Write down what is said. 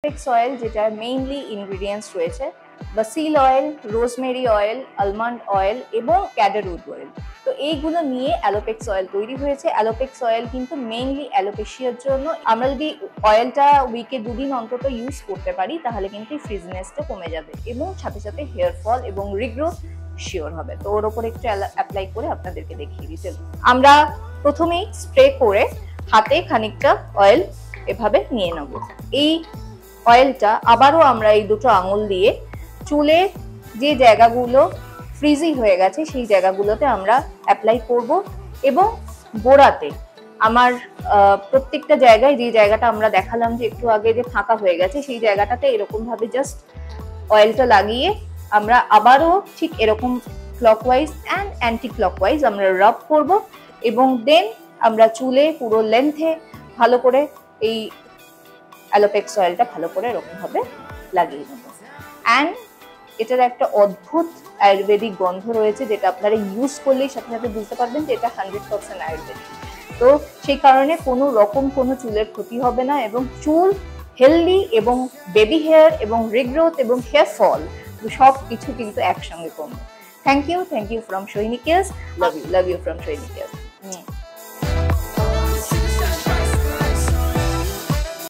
অ্যালোপেক্স oil, যেটা mainly ingredients রয়েছে basil oil, rosemary oil, almond oil এবং ক্যাডারউড অয়েল। তো এইগুলো নিয়ে অ্যালোপেক্স অয়েল তৈরি হয়েছে। অ্যালোপেক্স অয়েল কিন্তু মেইনলি অ্যালোপেশিয়ার জন্য। আমরা যদি অয়েলটা উইকে 2 দিন অন্তত ইউজ করতে পারি তাহলে কিন্তু ফ্রিজনেসটা কমে যাবে এবং সাথে সাথে হেয়ার ফল এবং রিগ্রোথ শিওর হবে। তো ওর ওপর একটু অ্যাপ্লাই করে আপনাদেরকে দেখিয়ে দিতে। আমরা প্রথমেই স্প্রে করে হাতে খানিকটা অয়েল এভাবে নিয়ে নেব। এই অয়েলটা আবারও আমরা এই দুটো আঙুল দিয়ে চুলে যে জায়গাগুলো ফ্রিজি হয়ে গেছে সেই জায়গাগুলোতে আমরা অ্যাপ্লাই করব এবং গোড়াতে আমার প্রত্যেকটা জায়গায়, যে জায়গাটা আমরা দেখালাম যে একটু আগে যে ফাঁকা হয়ে গেছে সেই জায়গাটাতে এরকম ভাবে জাস্ট অয়েলটা লাগিয়ে আমরা আবারও ঠিক এরকম ক্লকওয়াইজ অ্যান্ড অ্যান্টি ক্লকওয়াইজ আমরা রাব করব এবং দেন আমরা চুলে পুরো লেন্থে ভালো করে এই অ্যালোপেক্স অয়েলটা ভালো করে এরকম ভাবে লাগিয়ে নেব। অ্যান্ড এটার একটা অদ্ভুত আয়ুর্বেদিক গন্ধ রয়েছে, যেটা আপনারা ইউজ করলেই সাথে সাথে বুঝতে পারবেন যে এটা 100% আয়ুর্বেদিক। তো সেই কারণে কোনো রকম কোনো চুলের ক্ষতি হবে না এবং চুল হেলদি এবং বেবি হেয়ার এবং রিগ্রোথ এবং হেয়ার ফল সব কিছু কিন্তু একসঙ্গে কমবে। Thank you from Sohini Cares. Love you from Sohini cares.